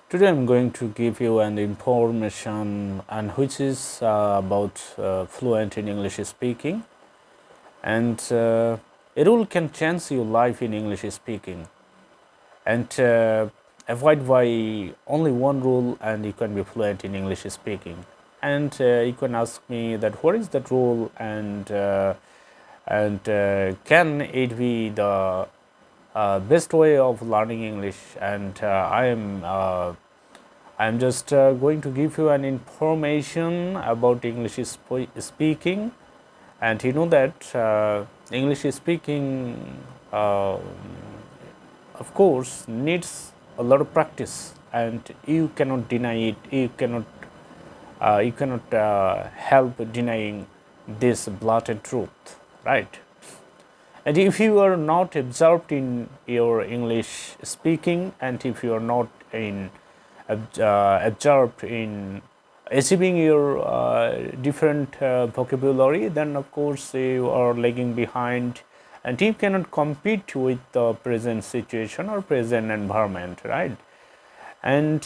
Today I'm going to give you an information and which is about fluent in English speaking, and a rule can change your life in English speaking, and avoid by only one rule and you can be fluent in English speaking. And you can ask me that what is that rule, and can it be the best way of learning English? And I'm just going to give you an information about English speaking, and you know that English speaking, uh, of course, needs a lot of practice, and you cannot deny it. You cannot help denying this blatant truth, right? And if you are not absorbed in your English speaking, and if you are not absorbed in achieving your different vocabulary, then of course you are lagging behind, and you cannot compete with the present situation or present environment, right? And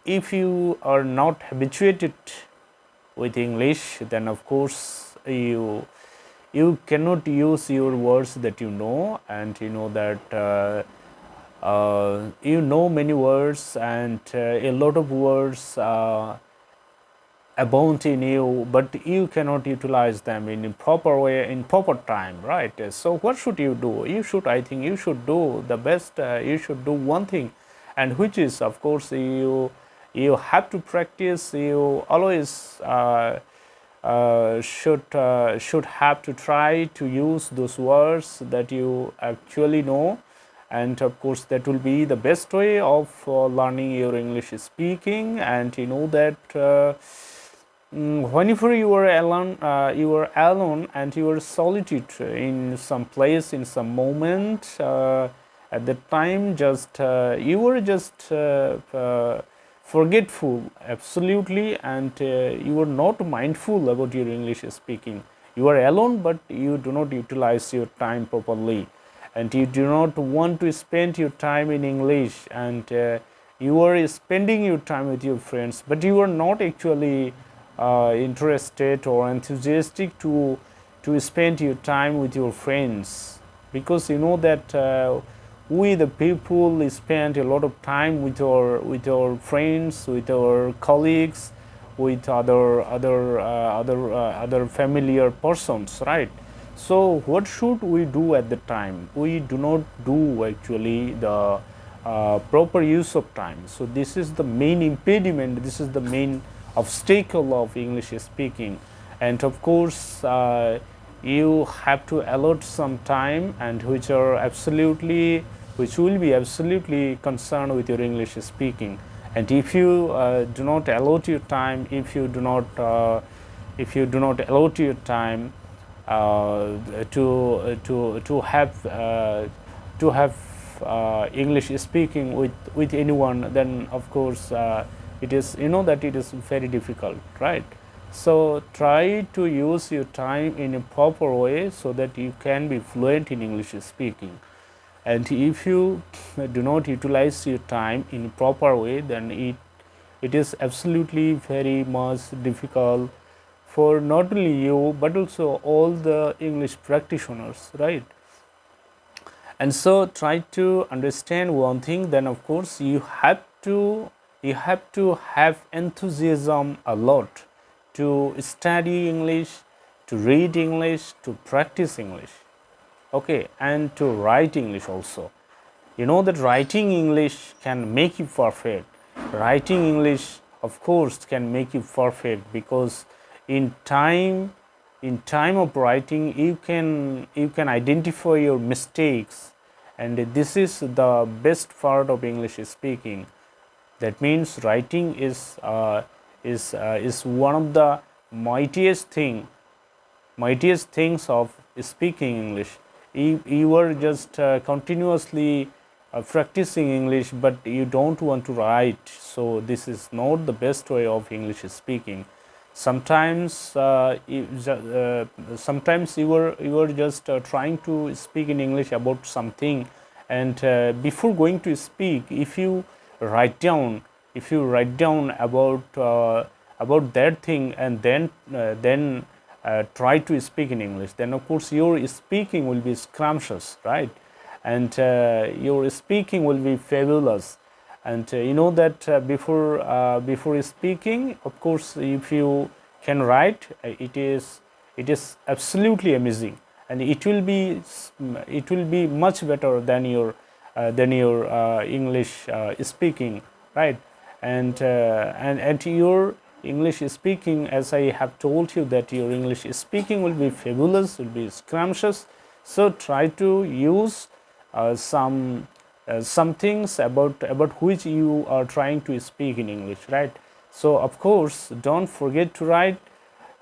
if you are not habituated with English, then of course you cannot use your words that you know, and you know that you know many words, and a lot of words abound in you, but you cannot utilize them in a proper way, in proper time, right? So what should you do? I think you should do the best. You should do one thing, and which is, of course, you have to practice. You always should have to try to use those words that you actually know, and of course that will be the best way of learning your English speaking. And you know that whenever you are alone and you are solitude in some place, in some moment, at that time, just you were just forgetful absolutely, and you are not mindful about your English speaking. You are alone, but you do not utilize your time properly, and you do not want to spend your time in English, and you are spending your time with your friends, but you are not actually interested or enthusiastic to spend your time with your friends, because you know that we the people spend a lot of time with our friends, with our colleagues, with other familiar persons, right? So what should we do at the time? We do not do actually the proper use of time. So this is the main impediment, this is the main obstacle of English speaking. And of course you have to allot some time, and which will be absolutely concerned with your English speaking. And if you do not allot your time, if you do not allot your time to have English speaking with anyone, then of course it is, you know that it is very difficult, right? So try to use your time in a proper way so that you can be fluent in English speaking. And if you do not utilize your time in a proper way, then it is absolutely very much difficult for not only you but also all the English practitioners, right? And so try to understand one thing, then of course you have to have enthusiasm a lot to study English, to read English, to practice English, okay, and to write English also. You know that writing English can make you perfect. Writing English, of course, can make you perfect, because in time of writing you can identify your mistakes, and this is the best part of English speaking. That means writing is one of the mightiest things of speaking English. You are just continuously practicing English, but you don't want to write, so this is not the best way of English speaking. Sometimes sometimes you are just trying to speak in English about something, and before going to speak, if you write down if you write down about that thing and then try to speak in English, then of course your speaking will be scrumptious, right? And your speaking will be fabulous. And you know that before speaking, of course, if you can write, it is absolutely amazing, and it will be much better than your English speaking, right? And your English speaking, as I have told you, that your English speaking will be fabulous, will be scrumptious. So try to use some things about which you are trying to speak in English, right? So of course, don't forget to write.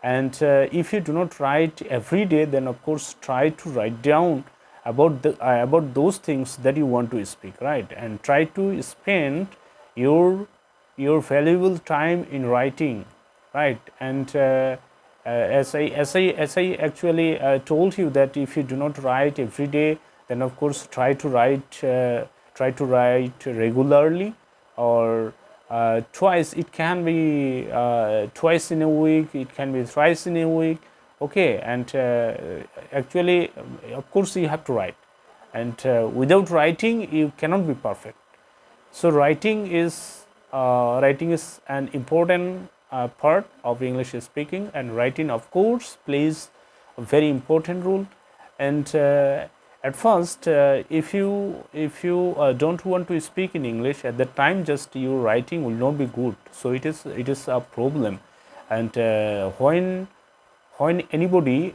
And if you do not write every day, then of course try to write down about those things that you want to speak, right? And try to spend your your valuable time in writing, right? And as I actually told you, that if you do not write every day, then of course try to write regularly, or twice. It can be twice in a week, it can be thrice in a week, okay? And actually, of course, you have to write, and without writing you cannot be perfect. So writing is an important part of English speaking, and writing, of course, plays a very important role. And at first, if you don't want to speak in English at that time, just your writing will not be good. So it is a problem. And when anybody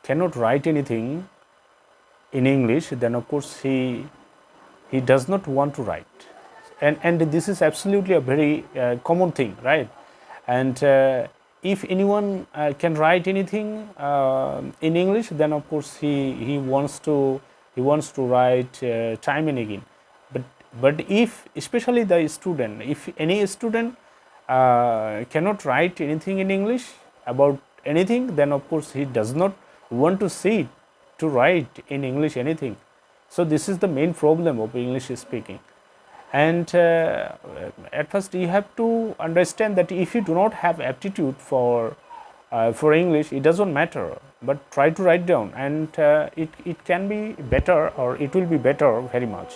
cannot write anything in English, then of course he does not want to write. And this is absolutely a very common thing, right? And if anyone can write anything in English, then of course he wants to write time and again. But if, especially the student, if any student cannot write anything in English about anything, then of course he does not want to see to write in English anything. So this is the main problem of English speaking. And at first you have to understand that if you do not have aptitude for English, it doesn't matter, but try to write down, and it can be better, or it will be better very much.